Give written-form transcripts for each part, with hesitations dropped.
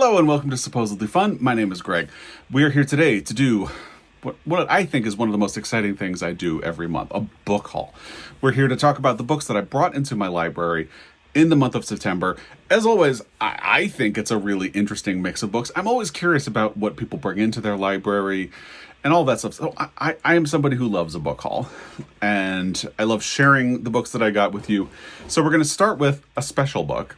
Hello and welcome to Supposedly Fun. My name is Greg. We are here today to do what I think is one of the most exciting things I do every month, a book haul. We're here to talk about the books that I brought into my library in the month of September. As always, I think it's a really interesting mix of books. I'm always curious about what people bring into their library and all that stuff. So I am somebody who loves a book haul, and I love sharing the books that I got with you. So we're going to start with a special book.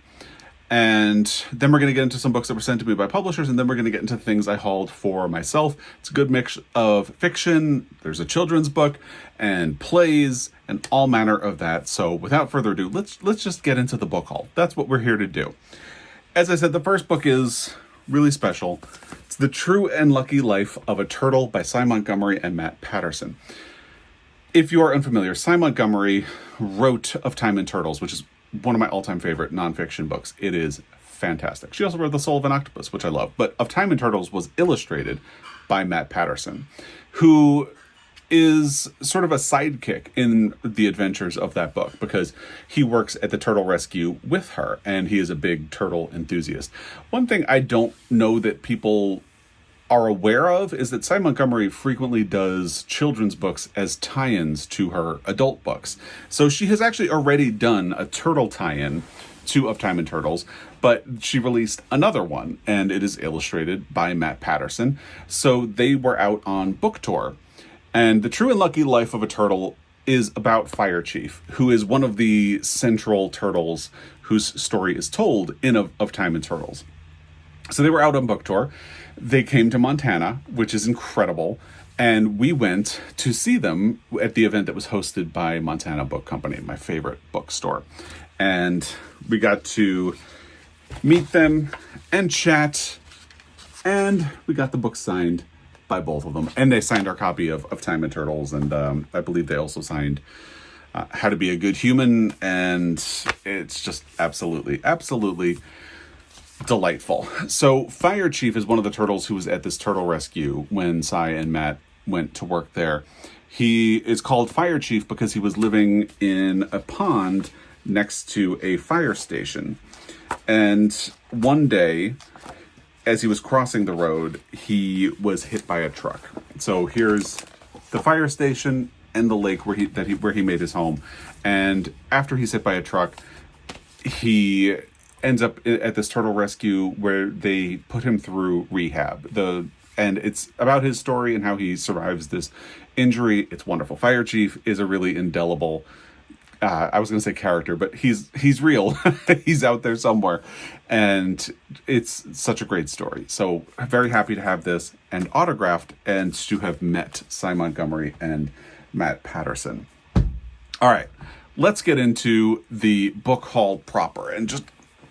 And then we're going to get into some books that were sent to me by publishers, and then we're going to get into things I hauled for myself. It's a good mix of fiction, there's a children's book, and plays, and all manner of that. So without further ado, let's just get into the book haul. That's what we're here to do. As I said, the first book is really special. It's The True and Lucky Life of a Turtle by Cy Montgomery and Matt Patterson. If you are unfamiliar, Cy Montgomery wrote Of Time and Turtles, which is one of my all-time favorite nonfiction books. It is fantastic. She also wrote The Soul of an Octopus, which I love. But Of Time and Turtles was illustrated by Matt Patterson, who is sort of a sidekick in the adventures of that book because he works at the turtle rescue with her, and he is a big turtle enthusiast. One thing I don't know that people are aware of is that Cy Montgomery frequently does children's books as tie-ins to her adult books. So she has actually already done a turtle tie-in to Of Time and Turtles, but she released another one, and it is illustrated by Matt Patterson. So they were out on book tour. And The True and Lucky Life of a Turtle is about Fire Chief, who is one of the central turtles whose story is told in Of Time and Turtles. So they were out on book tour. They came to Montana, which is incredible, and we went to see them at the event that was hosted by Montana Book Company, my favorite bookstore. And we got to meet them and chat, and we got the book signed by both of them. And they signed our copy of Time and Turtles, and I believe they also signed How to Be a Good Human, and it's just absolutely delightful. So Fire Chief is one of the turtles who was at this turtle rescue when Cy and Matt went to work there. He is called Fire Chief because he was living in a pond next to a fire station. And one day, as he was crossing the road, he was hit by a truck. So here's the fire station and the lake where he made his home. And after he's hit by a truck, he ends up at this turtle rescue where they put him through rehab. And it's about his story and how he survives this injury. It's wonderful. Fire Chief is a really indelible, I was going to say character, but he's real. He's out there somewhere. And it's such a great story. So very happy to have this and autographed and to have met Cy Montgomery and Matt Patterson. All right, let's get into the book haul proper, and just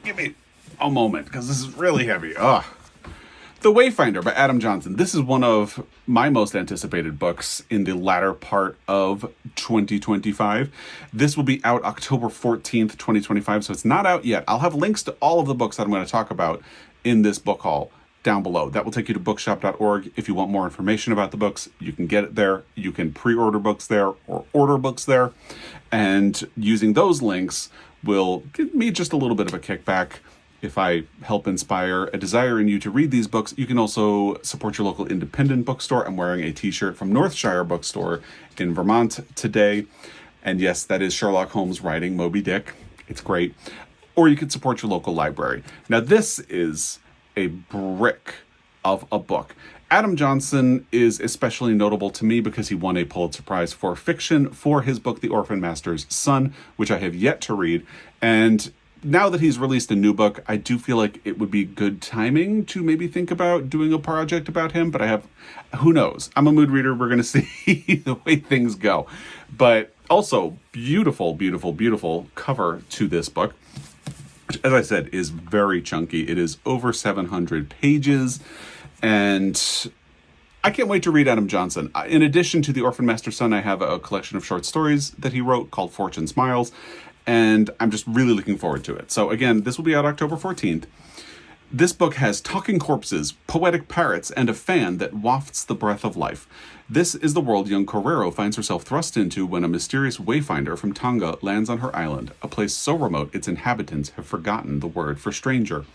give me a moment, because this is really heavy. The Wayfinder by Adam Johnson. This is one of my most anticipated books in the latter part of 2025. This will be out October 14th, 2025, so it's not out yet. I'll have links to all of the books that I'm going to talk about in this book haul down below. That will take you to bookshop.org. If you want more information about the books, you can get it there. You can pre-order books there or order books there. And using those links will give me just a little bit of a kickback if I help inspire a desire in you to read these books. You can also support your local independent bookstore. I'm wearing a t-shirt from Northshire Bookstore in Vermont today. And yes, that is Sherlock Holmes writing Moby Dick. It's great. Or you can support your local library. Now, this is a brick of a book. Adam Johnson is especially notable to me because he won a Pulitzer Prize for fiction for his book, The Orphan Master's Son, which I have yet to read. And now that he's released a new book, I do feel like it would be good timing to maybe think about doing a project about him. But who knows? I'm a mood reader. We're going to see the way things go. But also, beautiful, beautiful, beautiful cover to this book, which, as I said, is very chunky. It is over 700 pages. And I can't wait to read Adam Johnson. In addition to The Orphan Master's Son, I have a collection of short stories that he wrote called Fortune Smiles, and I'm just really looking forward to it. So again, this will be out October 14th. This book has talking corpses, poetic parrots, and a fan that wafts the breath of life. This is the world young Correro finds herself thrust into when a mysterious wayfinder from Tonga lands on her island, a place so remote its inhabitants have forgotten the word for stranger.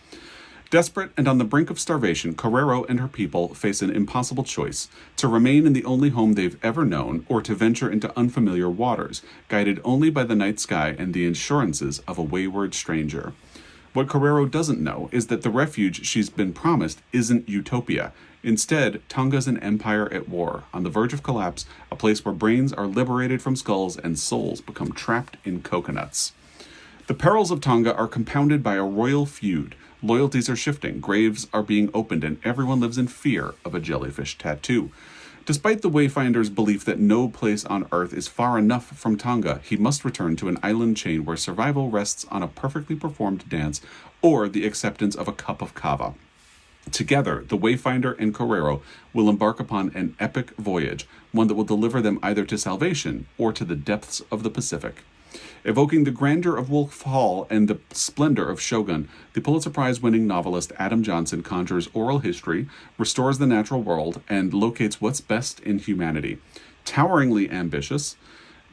Desperate and on the brink of starvation, Carrero and her people face an impossible choice: to remain in the only home they've ever known, or to venture into unfamiliar waters, guided only by the night sky and the assurances of a wayward stranger. What Carrero doesn't know is that the refuge she's been promised isn't utopia. Instead, Tonga's an empire at war, on the verge of collapse, a place where brains are liberated from skulls and souls become trapped in coconuts. The perils of Tonga are compounded by a royal feud. Loyalties are shifting, graves are being opened, and everyone lives in fear of a jellyfish tattoo. Despite the Wayfinder's belief that no place on Earth is far enough from Tonga, he must return to an island chain where survival rests on a perfectly performed dance or the acceptance of a cup of kava. Together, the Wayfinder and Carrero will embark upon an epic voyage, one that will deliver them either to salvation or to the depths of the Pacific. Evoking the grandeur of Wolf Hall and the splendor of Shogun, the Pulitzer Prize-winning novelist Adam Johnson conjures oral history, restores the natural world, and locates what's best in humanity. Toweringly ambitious,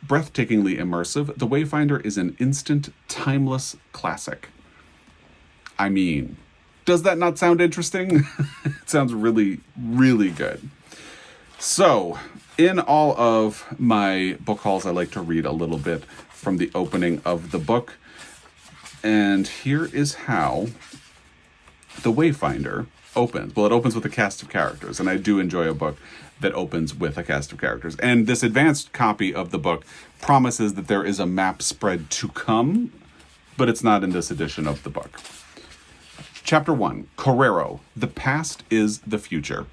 breathtakingly immersive, The Wayfinder is an instant, timeless classic. I mean, does that not sound interesting? It sounds really, really good. So, in all of my book hauls, I like to read a little bit from the opening of the book. And here is how The Wayfinder opens. Well, it opens with a cast of characters, and I do enjoy a book that opens with a cast of characters. And this advanced copy of the book promises that there is a map spread to come, but it's not in this edition of the book. Chapter 1, Carrero, The Past is the Future.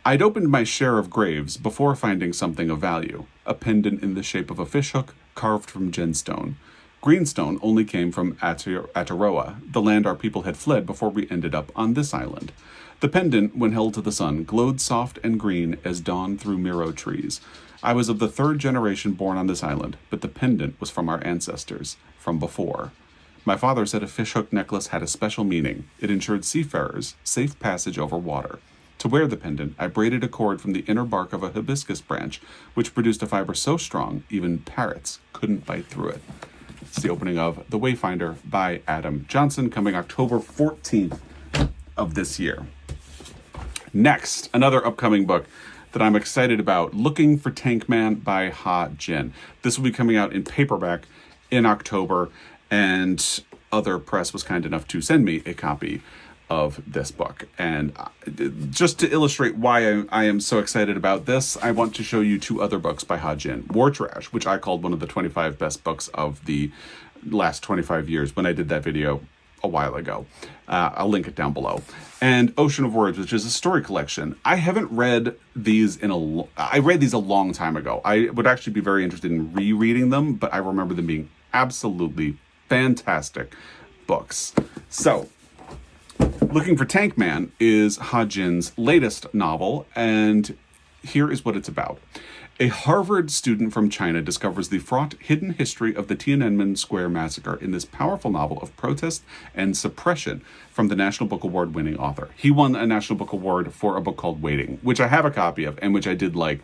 I'd opened my share of graves before finding something of value, a pendant in the shape of a fishhook carved from gemstone. Greenstone only came from Aotearoa, the land our people had fled before we ended up on this island. The pendant, when held to the sun, glowed soft and green as dawn through miro trees. I was of the third generation born on this island, but the pendant was from our ancestors, from before. My father said a fishhook necklace had a special meaning. It ensured seafarers safe passage over water. To wear the pendant, I braided a cord from the inner bark of a hibiscus branch, which produced a fiber so strong even parrots couldn't bite through it. It's the opening of The Wayfinder by Adam Johnson, coming October 14th of this year. Next, another upcoming book that I'm excited about, Looking for Tank Man by Ha Jin. This will be coming out in paperback in October, and Other Press was kind enough to send me a copy of this book. And just to illustrate why I am so excited about this, I want to show you two other books by Ha Jin. War Trash, which I called one of the 25 best books of the last 25 years when I did that video a while ago. I'll link it down below. And Ocean of Words, which is a story collection. I haven't read these I read these a long time ago. I would actually be very interested in rereading them, but I remember them being absolutely fantastic books. So, Looking for Tank Man is Ha Jin's latest novel, and here is what it's about. A Harvard student from China discovers the fraught hidden history of the Tiananmen Square massacre in this powerful novel of protest and suppression from the National Book Award winning author. He won a National Book Award for a book called Waiting, which I have a copy of and which I did like.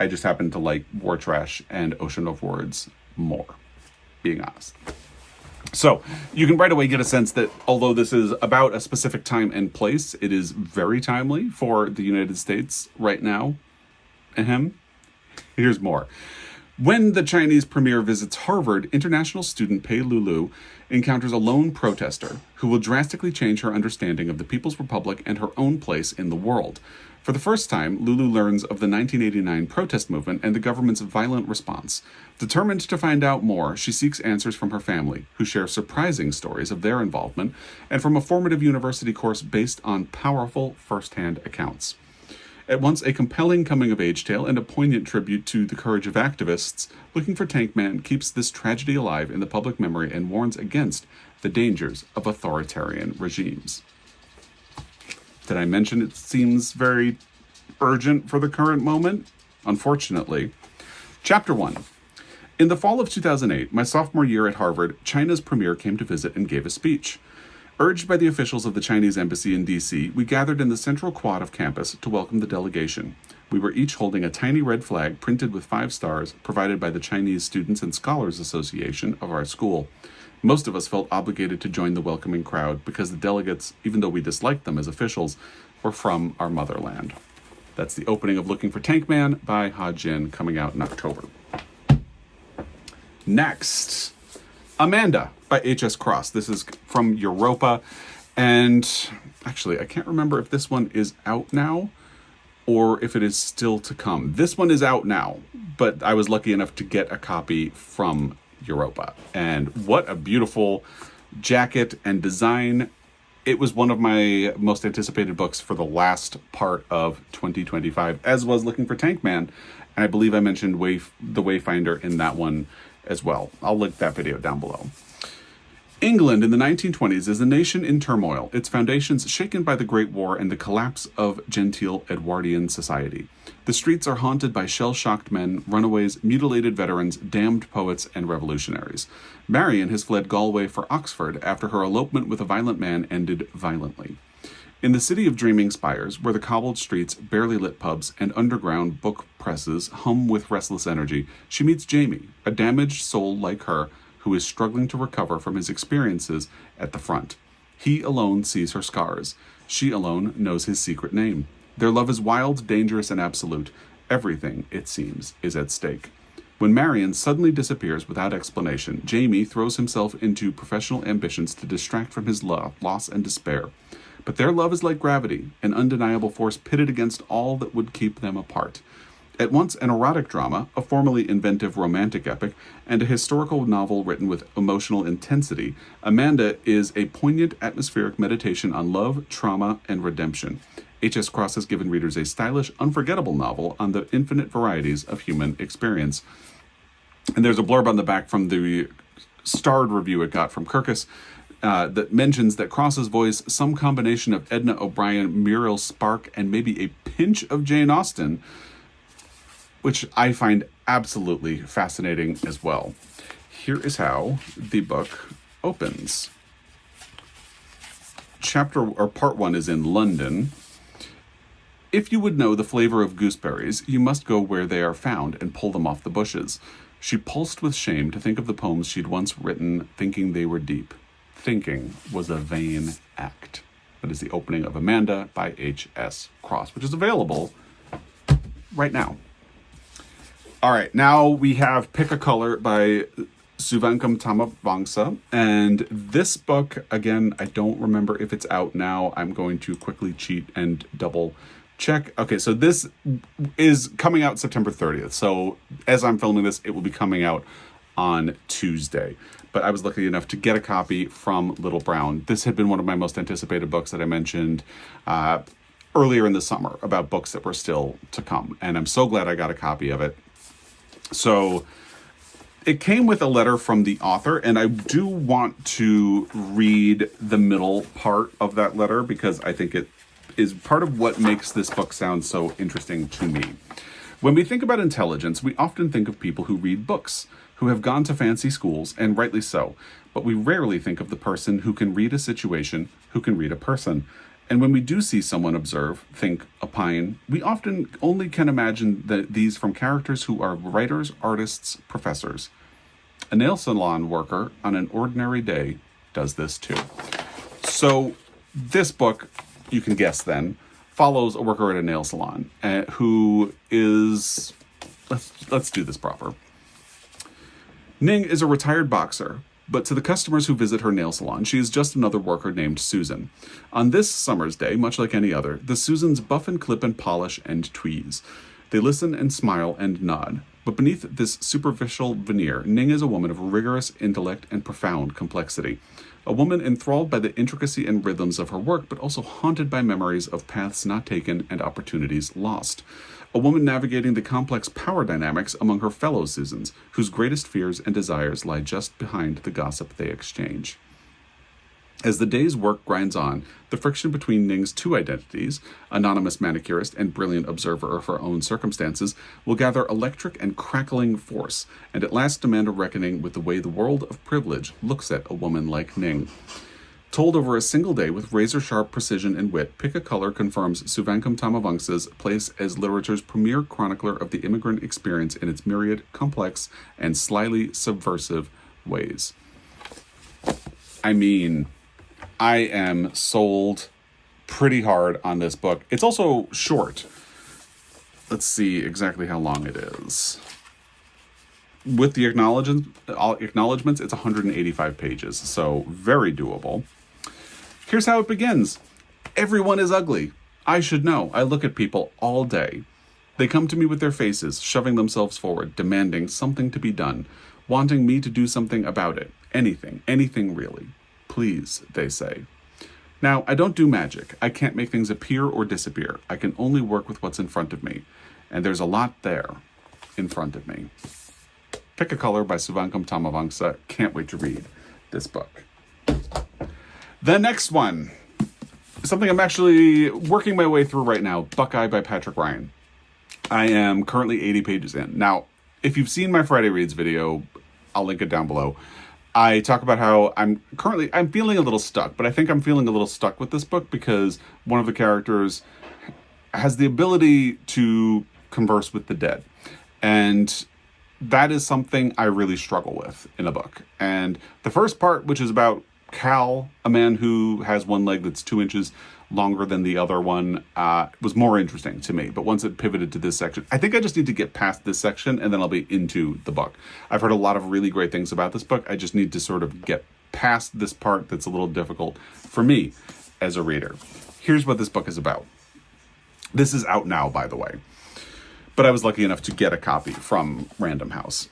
I just happened to like War Trash and Ocean of Words more, being honest. So you can right away get a sense that although this is about a specific time and place, it is very timely for the United States right now. Here's more. When the Chinese premier visits Harvard, international student Pei Lulu encounters a lone protester who will drastically change her understanding of the People's Republic and her own place in the world. For the first time, Lulu learns of the 1989 protest movement and the government's violent response. Determined to find out more, she seeks answers from her family, who share surprising stories of their involvement, and from a formative university course based on powerful first-hand accounts. At once a compelling coming-of-age tale and a poignant tribute to the courage of activists, Looking for Tank Man keeps this tragedy alive in the public memory and warns against the dangers of authoritarian regimes. Did I mention it seems very urgent for the current moment? Unfortunately. Chapter 1. In the fall of 2008, my sophomore year at Harvard, China's premier came to visit and gave a speech. Urged by the officials of the Chinese embassy in D.C., we gathered in the central quad of campus to welcome the delegation. We were each holding a tiny red flag printed with 5 stars provided by the Chinese Students and Scholars Association of our school. Most of us felt obligated to join the welcoming crowd because the delegates, even though we disliked them as officials, were from our motherland. That's the opening of Looking for Tank Man by Ha Jin, coming out in October. Next, Amanda by H.S. Cross. This is from Europa. And actually, I can't remember if this one is out now or if it is still to come. This one is out now, but I was lucky enough to get a copy from Europa. And what a beautiful jacket and design. It was one of my most anticipated books for the last part of 2025, as was Looking for Tank Man. And I believe I mentioned the Wayfinder in that one as well. I'll link that video down below. England in the 1920s is a nation in turmoil, its foundations shaken by the Great War and the collapse of genteel Edwardian society. The streets are haunted by shell-shocked men, runaways, mutilated veterans, damned poets, and revolutionaries. Marion has fled Galway for Oxford after her elopement with a violent man ended violently. In the city of dreaming spires, where the cobbled streets, barely lit pubs, and underground book presses hum with restless energy, she meets Jamie, a damaged soul like her, who is struggling to recover from his experiences at the front. He alone sees her scars. She alone knows his secret name. Their love is wild, dangerous, and absolute. Everything, it seems, is at stake. When Marion suddenly disappears without explanation, Jamie throws himself into professional ambitions to distract from his loss and despair. But their love is like gravity, an undeniable force pitted against all that would keep them apart. At once an erotic drama, a formally inventive romantic epic, and a historical novel written with emotional intensity, Amanda is a poignant atmospheric meditation on love, trauma, and redemption. H.S. Cross has given readers a stylish, unforgettable novel on the infinite varieties of human experience. And there's a blurb on the back from the starred review it got from Kirkus that mentions that Cross's voice, some combination of Edna O'Brien, Muriel Spark, and maybe a pinch of Jane Austen, which I find absolutely fascinating as well. Here is how the book opens. Part 1 is in London. If you would know the flavor of gooseberries, you must go where they are found and pull them off the bushes. She pulsed with shame to think of the poems she'd once written, thinking they were deep. Thinking was a vain act. That is the opening of Amanda by H.S. Cross, which is available right now. All right, now we have Pick a Color by Suvankam Tamavangsa. And this book, again, I don't remember if it's out now. I'm going to quickly cheat and double check. Okay, so this is coming out September 30th. So as I'm filming this, it will be coming out on Tuesday. But I was lucky enough to get a copy from Little Brown. This had been one of my most anticipated books that I mentioned earlier in the summer about books that were still to come. And I'm so glad I got a copy of it. So it came with a letter from the author, and I do want to read the middle part of that letter because I think it is part of what makes this book sound so interesting to me. When we think about intelligence, we often think of people who read books, who have gone to fancy schools, and rightly so, but we rarely think of the person who can read a situation, who can read a person. And when we do see someone observe, think, opine, we often only can imagine these from characters who are writers, artists, professors. A nail salon worker on an ordinary day does this too. So this book, you can guess then, follows a worker at a nail salon who is, let's do this proper. Ning is a retired boxer, but to the customers who visit her nail salon, she is just another worker named Susan. On this summer's day, much like any other, the Susans buff and clip and polish and tweeze. They listen and smile and nod. But beneath this superficial veneer, Ning is a woman of rigorous intellect and profound complexity. A woman enthralled by the intricacy and rhythms of her work, but also haunted by memories of paths not taken and opportunities lost. A woman navigating the complex power dynamics among her fellow Susans, whose greatest fears and desires lie just behind the gossip they exchange. As the day's work grinds on, the friction between Ning's two identities, anonymous manicurist and brilliant observer of her own circumstances, will gather electric and crackling force, and at last demand a reckoning with the way the world of privilege looks at a woman like Ning. Told over a single day with razor-sharp precision and wit, Pick a Color confirms Suvankam Tamavangsa's place as literature's premier chronicler of the immigrant experience in its myriad, complex, and slyly subversive ways. I mean, I am sold pretty hard on this book. It's also short. Let's see exactly how long it is. With the acknowledgements, it's 185 pages, so very doable. Here's how it begins. Everyone is ugly. I should know. I look at people all day. They come to me with their faces, shoving themselves forward, demanding something to be done, wanting me to do something about it. Anything really. Please, they say. Now, I don't do magic. I can't make things appear or disappear. I can only work with what's in front of me. And there's a lot there in front of me. Pick a Color by Suvankam Tamavangsa. Can't wait to read this book. The next one, something I'm actually working my way through right now, Buckeye by Patrick Ryan. I am currently 80 pages in. Now, if you've seen my Friday Reads video, I'll link it down below. I talk about how I'm feeling a little stuck, but I think I'm feeling a little stuck with this book because one of the characters has the ability to converse with the dead. And that is something I really struggle with in a book. And the first part, which is about Cal, a man who has one leg that's 2 inches longer than the other one, was more interesting to me. But once it pivoted to this section, I think I just need to get past this section and then I'll be into the book. I've heard a lot of really great things about this book. I just need to sort of get past this part that's a little difficult for me as a reader. Here's what this book is about. This is out now, by the way, but I was lucky enough to get a copy from Random House.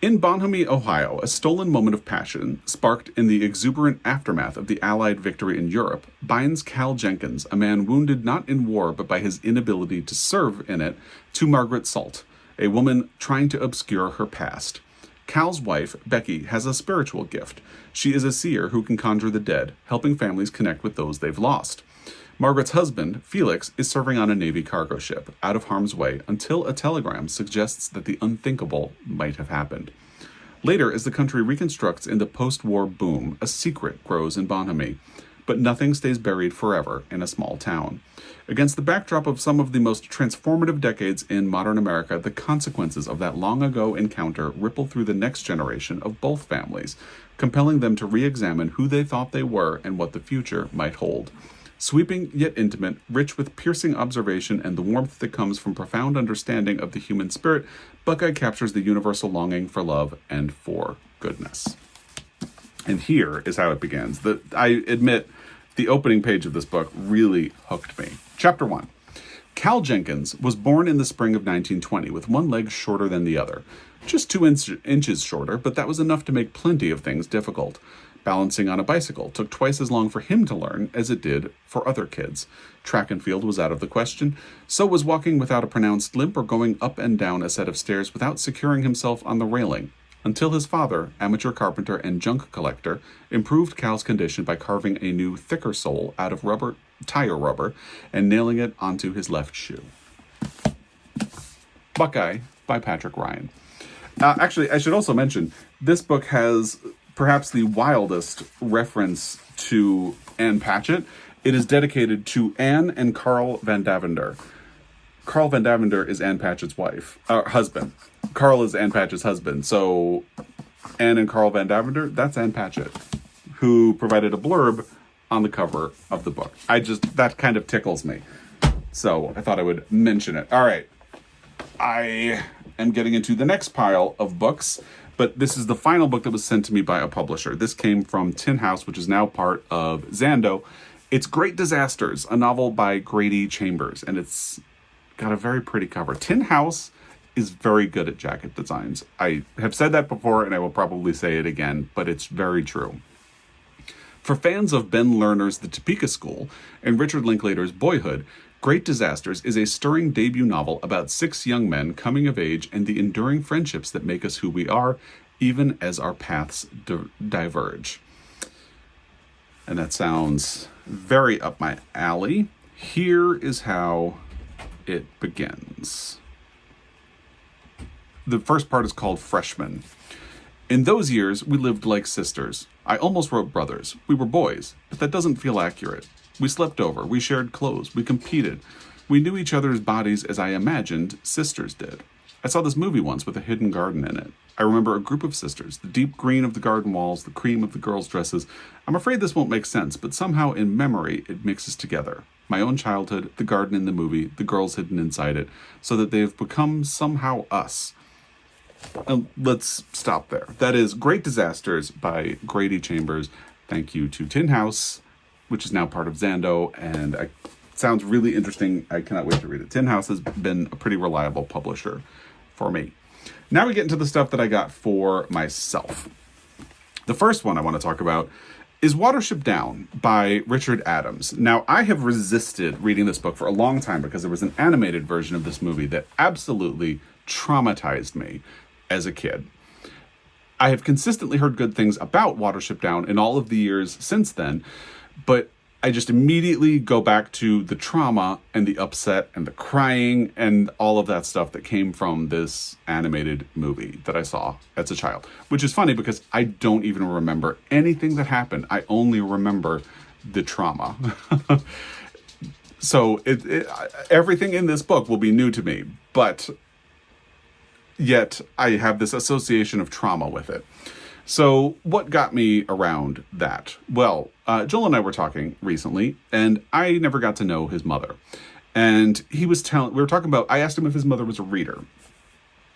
In Bonhomie, Ohio, a stolen moment of passion, sparked in the exuberant aftermath of the Allied victory in Europe, binds Cal Jenkins, a man wounded not in war but by his inability to serve in it, to Margaret Salt, a woman trying to obscure her past. Cal's wife, Becky, has a spiritual gift. She is a seer who can conjure the dead, helping families connect with those they've lost. Margaret's husband, Felix, is serving on a Navy cargo ship, out of harm's way, until a telegram suggests that the unthinkable might have happened. Later, as the country reconstructs in the post-war boom, a secret grows in Bonhomie, but nothing stays buried forever in a small town. Against the backdrop of some of the most transformative decades in modern America, the consequences of that long-ago encounter ripple through the next generation of both families, compelling them to re-examine who they thought they were and what the future might hold. Sweeping yet intimate, rich with piercing observation and the warmth that comes from profound understanding of the human spirit, Buckeye captures the universal longing for love and for goodness. And here is how it begins. I admit, the opening page of this book really hooked me. Chapter 1. Cal Jenkins was born in the spring of 1920 with one leg shorter than the other. Just 2 inches shorter, but that was enough to make plenty of things difficult. Balancing on a bicycle took twice as long for him to learn as it did for other kids. Track and field was out of the question. So was walking without a pronounced limp or going up and down a set of stairs without securing himself on the railing. Until his father, amateur carpenter and junk collector, improved Cal's condition by carving a new, thicker sole out of tire rubber and nailing it onto his left shoe. Buckeye by Patrick Ryan. Actually, I should also mention, this book has perhaps the wildest reference to Anne Patchett. It is dedicated to Anne and Carl Van Davender. Carl Van Davender is Anne Patchett's husband. Carl is Anne Patchett's husband. So Anne and Carl Van Davender, that's Anne Patchett, who provided a blurb on the cover of the book. That kind of tickles me. So I thought I would mention it. All right. I am getting into the next pile of books, but this is the final book that was sent to me by a publisher. This came from Tin House, which is now part of Zando. It's Great Disasters, a novel by Grady Chambers, and it's got a very pretty cover. Tin House is very good at jacket designs. I have said that before, and I will probably say it again, but it's very true. For fans of Ben Lerner's The Topeka School and Richard Linklater's Boyhood, Great Disasters is a stirring debut novel about 6 young men coming of age and the enduring friendships that make us who we are, even as our paths diverge. And that sounds very up my alley. Here is how it begins. The first part is called Freshman. In those years, we lived like sisters. I almost wrote brothers. We were boys, but that doesn't feel accurate. We slept over. We shared clothes. We competed. We knew each other's bodies as I imagined sisters did. I saw this movie once with a hidden garden in it. I remember a group of sisters, the deep green of the garden walls, the cream of the girls' dresses. I'm afraid this won't make sense, but somehow in memory it mixes together. My own childhood, the garden in the movie, the girls hidden inside it, so that they've become somehow us. Let's stop there. That is Great Disasters by Grady Chambers. Thank you to Tin House, which is now part of Zando, and it sounds really interesting. I cannot wait to read it. Tin House has been a pretty reliable publisher for me. Now we get into the stuff that I got for myself. The first one I want to talk about is Watership Down by Richard Adams. Now, I have resisted reading this book for a long time because there was an animated version of this movie that absolutely traumatized me as a kid. I have consistently heard good things about Watership Down in all of the years since then, but I just immediately go back to the trauma and the upset and the crying and all of that stuff that came from this animated movie that I saw as a child, which is funny because I don't even remember anything that happened. I only remember the trauma. So everything in this book will be new to me, but yet I have this association of trauma with it. So what got me around that? Well, Joel and I were talking recently, and I never got to know his mother. And we were talking about, I asked him if his mother was a reader.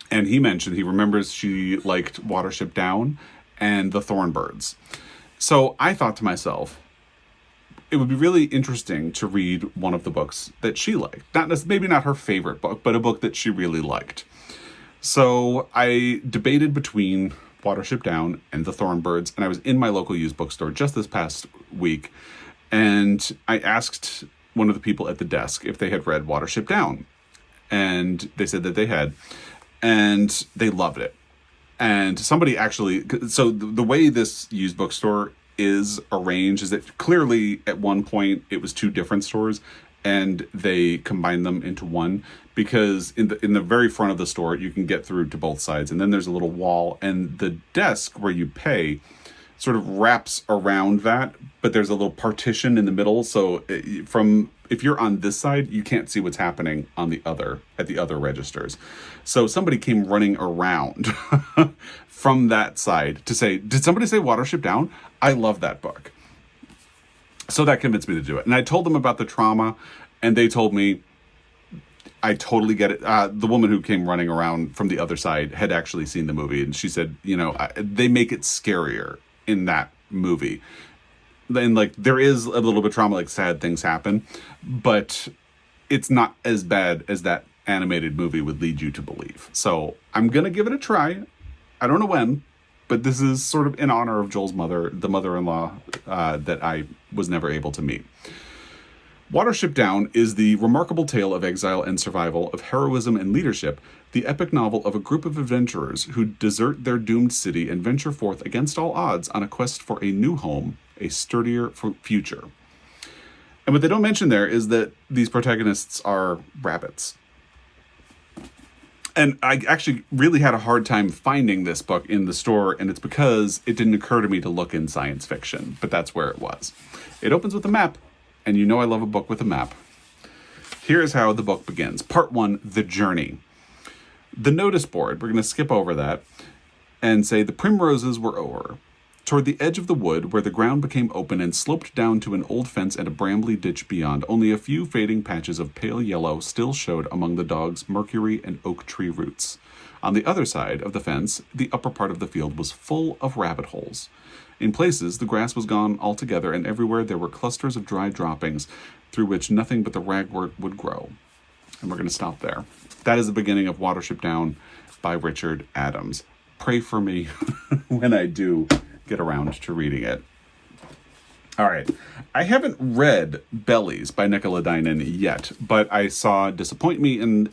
And he mentioned he remembers she liked Watership Down and The Thornbirds. So I thought to myself, it would be really interesting to read one of the books that she liked. Maybe not her favorite book, but a book that she really liked. So I debated between Watership Down and The Thornbirds, and I was in my local used bookstore just this past week, and I asked one of the people at the desk if they had read Watership Down, and they said that they had, and they loved it. And somebody actually, so the way this used bookstore is arranged is that clearly at one point it was two different stores, and they combined them into one, because in the very front of the store you can get through to both sides, and then there's a little wall, and the desk where you pay sort of wraps around that, but there's a little partition in the middle, so if you're on this side, you can't see what's happening at the other registers. So somebody came running around from that side to say, did somebody say Watership Down? I love that book. So that convinced me to do it. And I told them about the trauma, and they told me, I totally get it. The woman who came running around from the other side had actually seen the movie, and she said, they make it scarier in that movie. And there is a little bit of trauma, sad things happen, but it's not as bad as that animated movie would lead you to believe. So I'm going to give it a try. I don't know when, but this is sort of in honor of Joel's mother, the mother-in-law that I was never able to meet. Watership Down is the remarkable tale of exile and survival, of heroism and leadership, the epic novel of a group of adventurers who desert their doomed city and venture forth against all odds on a quest for a new home, a sturdier future. And what they don't mention there is that these protagonists are rabbits. And I actually really had a hard time finding this book in the store, and it's because it didn't occur to me to look in science fiction, but that's where it was. It opens with a map, and you know I love a book with a map. Here's how the book begins. Part 1, The Journey. The notice board, we're going to skip over that and say the primroses were over. Toward the edge of the wood, where the ground became open and sloped down to an old fence and a brambly ditch beyond, only a few fading patches of pale yellow still showed among the dog's mercury and oak tree roots. On the other side of the fence, the upper part of the field was full of rabbit holes. In places, the grass was gone altogether, and everywhere there were clusters of dry droppings through which nothing but the ragwort would grow. And we're going to stop there. That is the beginning of Watership Down by Richard Adams. Pray for me when I do get around to reading it. All right. I haven't read Bellies by Nicola Dinan yet, but I saw Disappoint Me in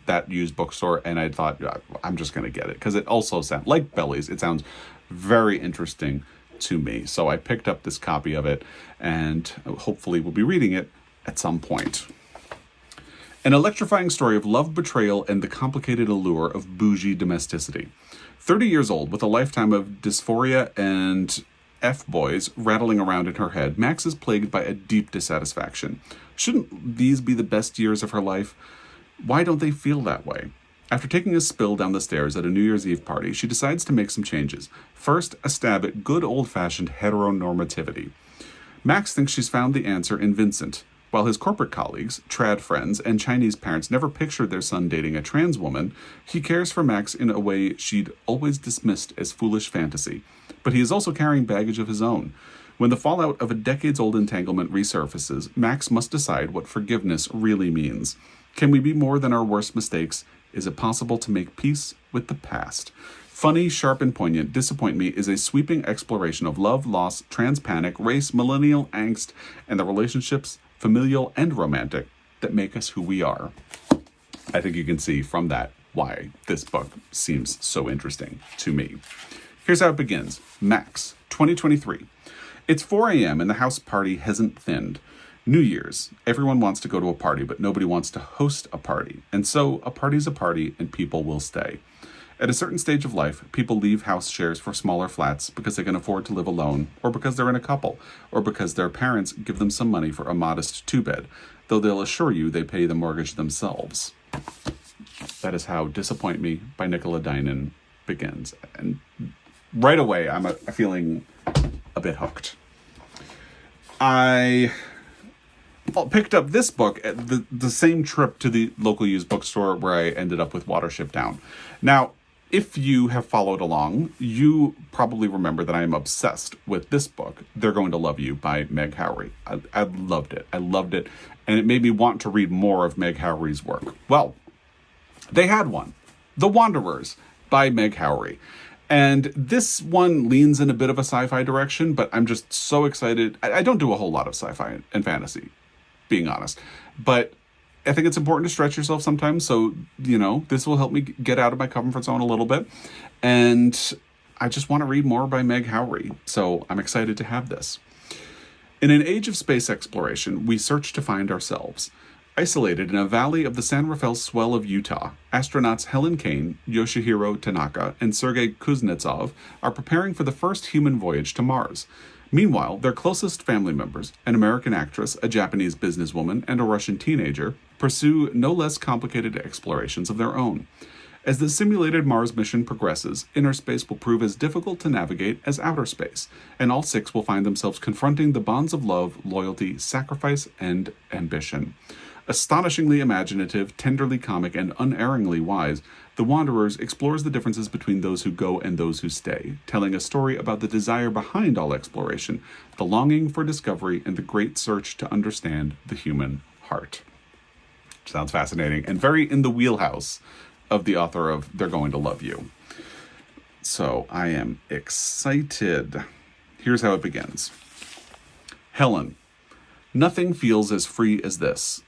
that used bookstore, and I thought, I'm just going to get it, because it also sounds like Bellies. It sounds very interesting to me. So I picked up this copy of it, and hopefully we'll be reading it at some point. An electrifying story of love, betrayal, and the complicated allure of bougie domesticity. 30 years old, with a lifetime of dysphoria and F-boys rattling around in her head, Max is plagued by a deep dissatisfaction. Shouldn't these be the best years of her life? Why don't they feel that way? After taking a spill down the stairs at a New Year's Eve party, she decides to make some changes. First, a stab at good old-fashioned heteronormativity. Max thinks she's found the answer in Vincent. While his corporate colleagues, trad friends, and Chinese parents never pictured their son dating a trans woman, he cares for Max in a way she'd always dismissed as foolish fantasy. But he is also carrying baggage of his own. When the fallout of a decades-old entanglement resurfaces, Max must decide what forgiveness really means. Can we be more than our worst mistakes? Is it possible to make peace with the past? Funny, sharp, and poignant, Disappoint Me is a sweeping exploration of love, loss, trans panic, race, millennial angst, and the relationships, familial and romantic, that make us who we are. I think you can see from that why this book seems so interesting to me. Here's how it begins. Max, 2023. It's 4 a.m. and the house party hasn't thinned. New Year's. Everyone wants to go to a party, but nobody wants to host a party. And so a party's a party and people will stay. At a certain stage of life, people leave house shares for smaller flats because they can afford to live alone, or because they're in a couple, or because their parents give them some money for a modest two-bed, though they'll assure you they pay the mortgage themselves. That is how Disappoint Me by Nicola Dinan begins. And right away, I'm feeling a bit hooked. I picked up this book at the same trip to the local used bookstore where I ended up with Watership Down. Now, if you have followed along, you probably remember that I am obsessed with this book, They're Going to Love You by Meg Howry. I loved it. I loved it. And it made me want to read more of Meg Howry's work. Well, they had one, The Wanderers by Meg Howry. And this one leans in a bit of a sci-fi direction, but I'm just so excited. I don't do a whole lot of sci-fi and fantasy, being honest. But I think it's important to stretch yourself sometimes. So, this will help me get out of my comfort zone a little bit. And I just want to read more by Meg Howry. So I'm excited to have this. In an age of space exploration, we search to find ourselves. Isolated in a valley of the San Rafael Swell of Utah, astronauts Helen Kane, Yoshihiro Tanaka, and Sergei Kuznetsov are preparing for the first human voyage to Mars. Meanwhile, their closest family members, an American actress, a Japanese businesswoman, and a Russian teenager, pursue no less complicated explorations of their own. As the simulated Mars mission progresses, inner space will prove as difficult to navigate as outer space, and all six will find themselves confronting the bonds of love, loyalty, sacrifice, and ambition. Astonishingly imaginative, tenderly comic, and unerringly wise, The Wanderers explores the differences between those who go and those who stay, telling a story about the desire behind all exploration, the longing for discovery, and the great search to understand the human heart. Sounds fascinating, and very in the wheelhouse of the author of They're Going to Love You. So I am excited. Here's how it begins. Helen. Nothing feels as free as this.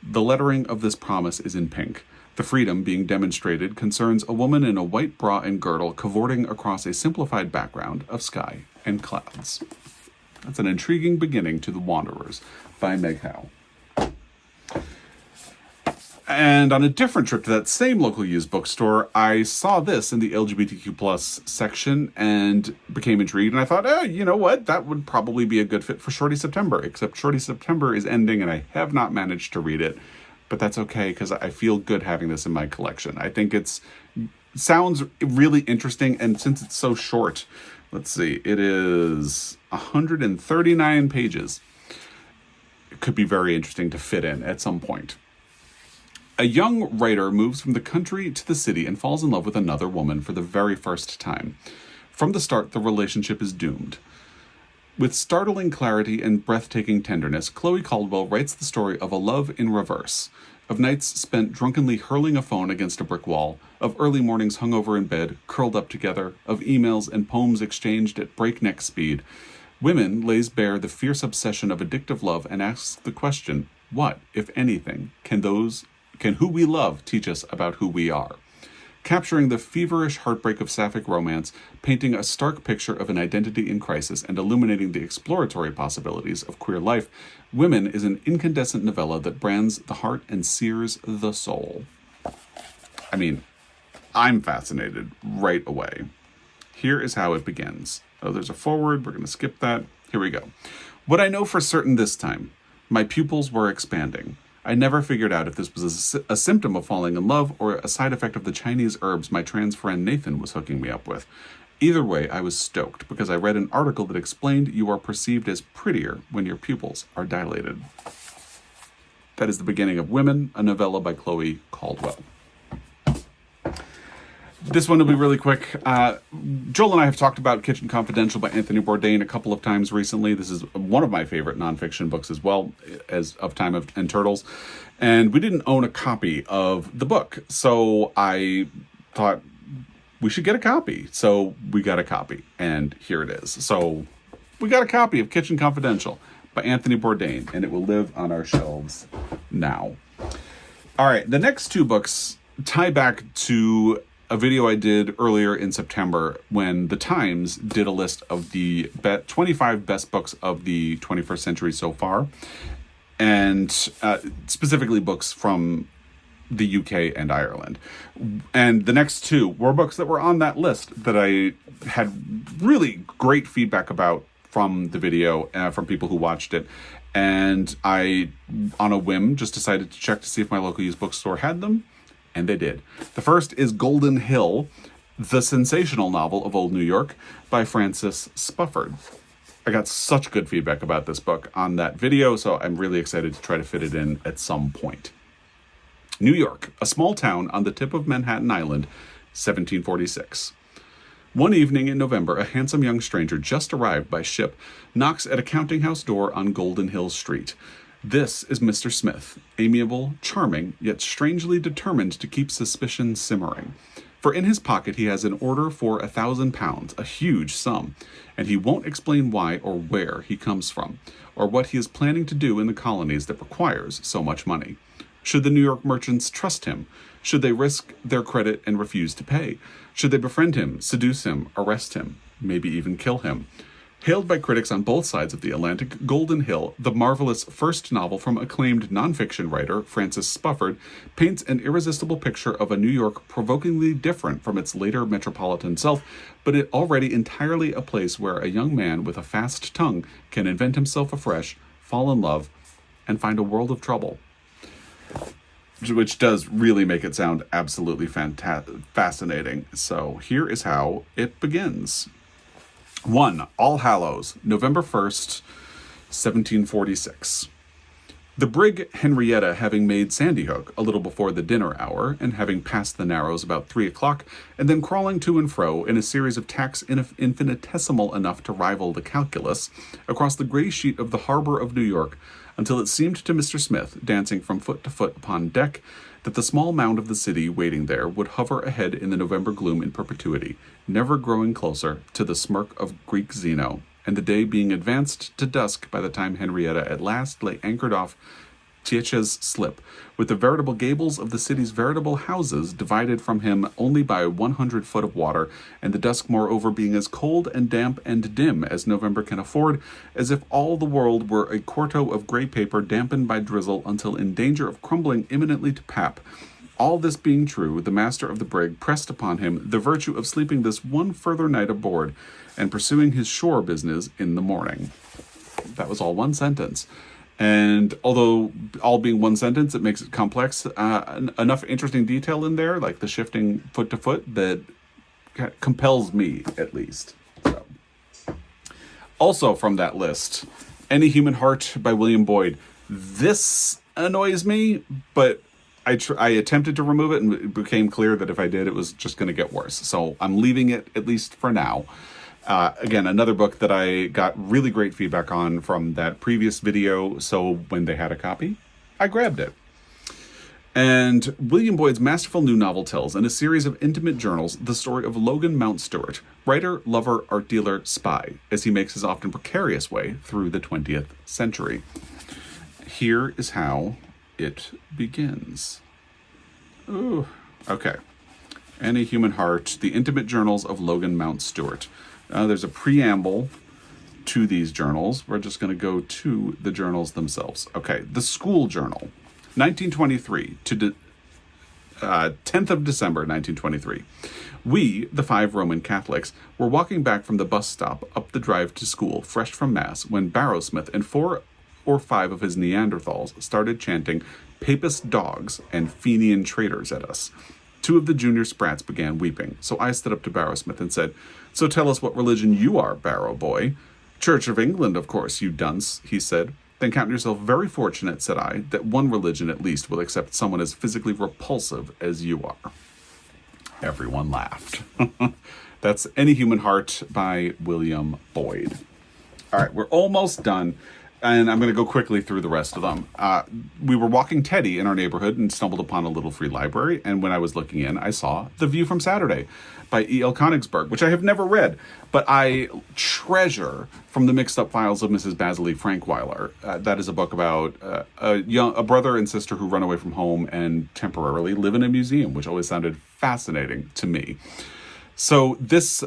The lettering of this promise is in pink. The freedom being demonstrated concerns a woman in a white bra and girdle cavorting across a simplified background of sky and clouds. That's an intriguing beginning to The Wanderers by Meg Howe. And on a different trip to that same local used bookstore, I saw this in the LGBTQ plus section and became intrigued. And I thought, you know what? That would probably be a good fit for Shorty September, except Shorty September is ending and I have not managed to read it. But that's okay because I feel good having this in my collection. I think sounds really interesting. And since it's so short, let's see, it is 139 pages. It could be very interesting to fit in at some point. A young writer moves from the country to the city and falls in love with another woman for the very first time. From the start, the relationship is doomed. With startling clarity and breathtaking tenderness, Chloe Caldwell writes the story of a love in reverse, of nights spent drunkenly hurling a phone against a brick wall, of early mornings hungover in bed, curled up together, of emails and poems exchanged at breakneck speed. Women lays bare the fierce obsession of addictive love and asks the question, what, if anything, can who we love teach us about who we are? Capturing the feverish heartbreak of sapphic romance, painting a stark picture of an identity in crisis, and illuminating the exploratory possibilities of queer life, Women is an incandescent novella that brands the heart and sears the soul. I mean, I'm fascinated right away. Here is how it begins. Oh, there's a foreword. We're going to skip that. Here we go. What I know for certain this time. My pupils were expanding. I never figured out if this was a symptom of falling in love or a side effect of the Chinese herbs my trans friend Nathan was hooking me up with. Either way, I was stoked because I read an article that explained you are perceived as prettier when your pupils are dilated. That is the beginning of Women, a novella by Chloe Caldwell. This one will be really quick. Joel and I have talked about Kitchen Confidential by Anthony Bourdain a couple of times recently. This is one of my favorite nonfiction books as well, as of Time and Turtles. And we didn't own a copy of the book, so I thought we should get a copy. So we got a copy, and here it is. So we got a copy of Kitchen Confidential by Anthony Bourdain, and it will live on our shelves now. All right, the next two books tie back to a video I did earlier in September when the Times did a list of the 25 best books of the 21st century so far, and specifically books from the UK and Ireland. And the next two were books that were on that list that I had really great feedback about from the video, from people who watched it. And I, on a whim, just decided to check to see if my local used bookstore had them. And they did. The first is Golden Hill, the sensational novel of Old New York by Frances Spufford. I got such good feedback about this book on that video, so I'm really excited to try to fit it in at some point. New York, a small town on the tip of Manhattan Island, 1746. One evening in November, a handsome young stranger just arrived by ship knocks at a counting house door on Golden Hill Street. This is Mr. Smith, amiable, charming, yet strangely determined to keep suspicion simmering. For in his pocket he has an order for £1,000, a huge sum, and he won't explain why or where he comes from, or what he is planning to do in the colonies that requires so much money. Should the New York merchants trust him? Should they risk their credit and refuse to pay? Should they befriend him, seduce him, arrest him, maybe even kill him? Hailed by critics on both sides of the Atlantic, Golden Hill, the marvelous first novel from acclaimed nonfiction writer Frances Spufford, paints an irresistible picture of a New York provokingly different from its later metropolitan self, but it already entirely a place where a young man with a fast tongue can invent himself afresh, fall in love, and find a world of trouble. Which does really make it sound absolutely fascinating. So here is how it begins. 1. All Hallows, November 1st, 1746. The brig Henrietta, having made Sandy Hook a little before the dinner hour, and having passed the Narrows about 3 o'clock, and then crawling to and fro in a series of tacks infinitesimal enough to rival the calculus, across the gray sheet of the harbor of New York, until it seemed to Mr. Smith, dancing from foot to foot upon deck, that the small mound of the city waiting there would hover ahead in the November gloom in perpetuity, never growing closer to the smirk of Greek Zeno, and the day being advanced to dusk by the time Henrietta at last lay anchored off Tietj's slip, with the veritable gables of the city's veritable houses divided from him only by 100 foot of water, and the dusk moreover being as cold and damp and dim as November can afford, as if all the world were a quarto of grey paper dampened by drizzle until in danger of crumbling imminently to pap. All this being true, the master of the brig pressed upon him the virtue of sleeping this one further night aboard, and pursuing his shore business in the morning. That was all one sentence. And although all being one sentence, it makes it complex. Enough interesting detail in there, like the shifting foot to foot, that compels me, at least. So. Also from that list, Any Human Heart by William Boyd. This annoys me, but I attempted to remove it, and it became clear that if I did, it was just going to get worse. So I'm leaving it, at least for now. Again, another book that I got really great feedback on from that previous video, so when they had a copy, I grabbed it. And William Boyd's masterful new novel tells, in a series of intimate journals, the story of Logan Mountstuart, writer, lover, art dealer, spy, as he makes his often precarious way through the 20th century. Here is how it begins. Ooh, okay. Any Human Heart, the intimate journals of Logan Mountstuart. There's a preamble to these journals. We're just going to go to the journals themselves. Okay, the School Journal, 1923 to 10th of December, 1923. We, the 5 Roman Catholics, were walking back from the bus stop up the drive to school, fresh from Mass, when Barrowsmith and or 5 of his Neanderthals started chanting papist dogs and Fenian traitors at us. 2 of the junior sprats began weeping, so I stood up to Barrowsmith and said, "So tell us what religion you are, Barrow boy." "Church of England, of course, you dunce," he said. "Then count yourself very fortunate," said I, "that one religion at least will accept someone as physically repulsive as you are." Everyone laughed. That's Any Human Heart by William Boyd. All right, we're almost done, and I'm going to go quickly through the rest of them. We were walking Teddy in our neighborhood and stumbled upon a little free library, and when I was looking in, I saw The View from Saturday by E.L. Konigsberg, which I have never read, but I treasure from the Mixed Up Files of Mrs. Basilea Frankweiler. That is a book about a brother and sister who run away from home and temporarily live in a museum, which always sounded fascinating to me. So this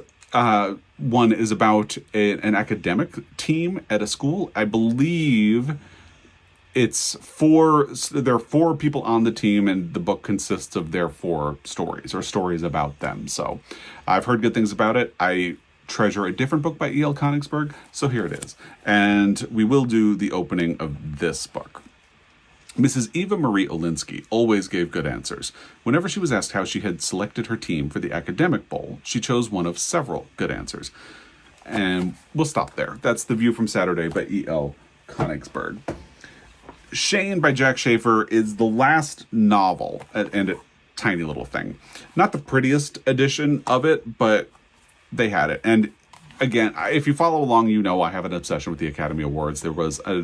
one is about an academic team at a school. I believe there are 4 people on the team, and the book consists of their 4 stories, or stories about them. So I've heard good things about it. I treasure a different book by E.L. Konigsberg, so here it is. And we will do the opening of this book. Mrs. Eva Marie Olinsky always gave good answers. Whenever she was asked how she had selected her team for the academic bowl, she chose one of several good answers. And we'll stop there. That's The View from Saturday by E.L. Konigsberg. Shane by Jack Schaefer is the last novel, and a tiny little thing. Not the prettiest edition of it, but they had it. And again, if you follow along, you know I have an obsession with the Academy Awards. There was a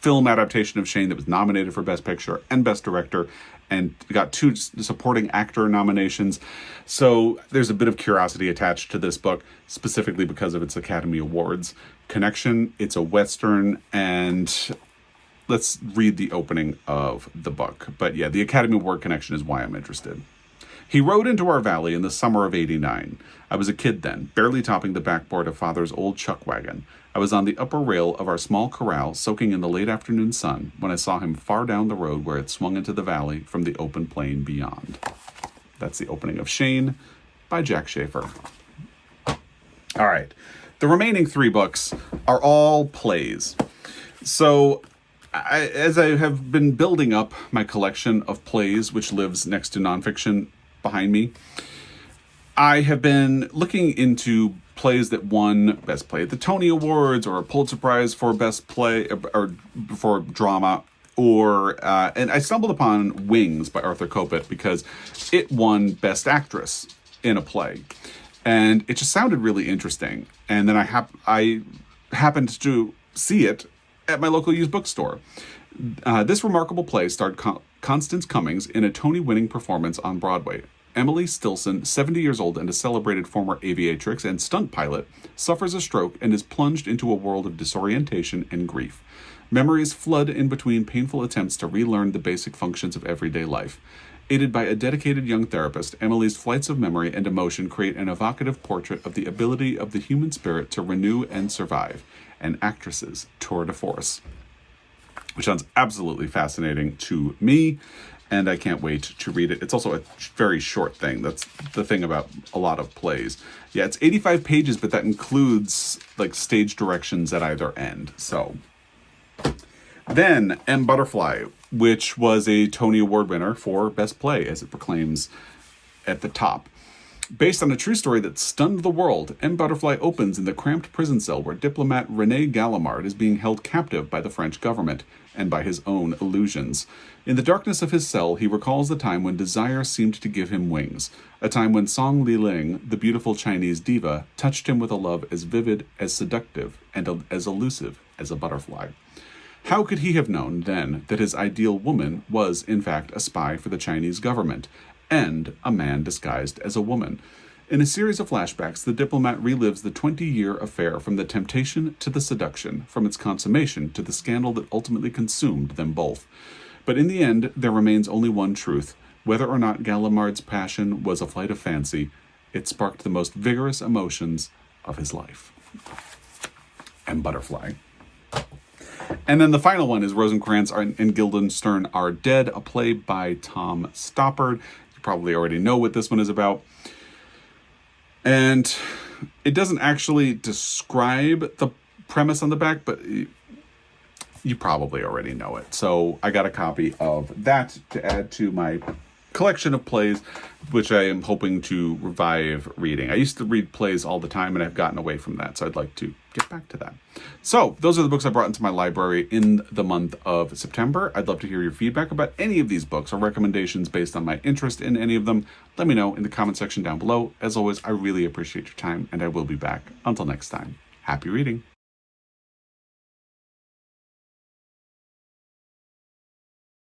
film adaptation of Shane that was nominated for Best Picture and Best Director, and got 2 supporting actor nominations. So there's a bit of curiosity attached to this book, specifically because of its Academy Awards connection. It's a Western, and let's read the opening of the book. But yeah, the Academy Award connection is why I'm interested. He rode into our valley in the summer of '89. I was a kid then, barely topping the backboard of Father's old chuck wagon. I was on the upper rail of our small corral, soaking in the late afternoon sun, when I saw him far down the road where it swung into the valley from the open plain beyond. That's the opening of Shane by Jack Schaefer. All right. The remaining 3 books are all plays. So as I have been building up my collection of plays, which lives next to nonfiction behind me, I have been looking into plays that won Best Play at the Tony Awards, or a Pulitzer Prize for Best Play, or for drama, and I stumbled upon Wings by Arthur Kopit because it won Best Actress in a play, and it just sounded really interesting. And then I happened to see it at my local used bookstore. This remarkable play starred Constance Cummings in a Tony-winning performance on Broadway. Emily Stilson, 70 years old and a celebrated former aviatrix and stunt pilot, suffers a stroke and is plunged into a world of disorientation and grief. Memories flood in between painful attempts to relearn the basic functions of everyday life. Aided by a dedicated young therapist, Emily's flights of memory and emotion create an evocative portrait of the ability of the human spirit to renew and survive, an actress's tour de force. Which sounds absolutely fascinating to me, and I can't wait to read it. It's also a very short thing. That's the thing about a lot of plays. Yeah, it's 85 pages, but that includes like stage directions at either end. So then M. Butterfly, which was a Tony Award winner for Best Play, as it proclaims at the top. Based on a true story that stunned the world, M. Butterfly opens in the cramped prison cell where diplomat René Gallimard is being held captive by the French government and by his own illusions. In the darkness of his cell, he recalls the time when desire seemed to give him wings, a time when Song Liling, the beautiful Chinese diva, touched him with a love as vivid, as seductive, and as elusive as a butterfly. How could he have known then that his ideal woman was, in fact, a spy for the Chinese government, and a man disguised as a woman? In a series of flashbacks, the diplomat relives the 20-year affair from the temptation to the seduction, from its consummation to the scandal that ultimately consumed them both. But in the end, there remains only one truth. Whether or not Gallimard's passion was a flight of fancy, it sparked the most vigorous emotions of his life. And Butterfly. And then the final one is Rosencrantz and Guildenstern Are Dead, a play by Tom Stoppard. You probably already know what this one is about. And it doesn't actually describe the premise on the back, but you probably already know it. So I got a copy of that to add to my collection of plays, which I am hoping to revive reading. I used to read plays all the time, and I've gotten away from that, so I'd like to get back to that. So those are the books I brought into my library in the month of September. I'd love to hear your feedback about any of these books or recommendations based on my interest in any of them. Let me know in the comment section down below. As always, I really appreciate your time, and I will be back. Until next time, happy reading.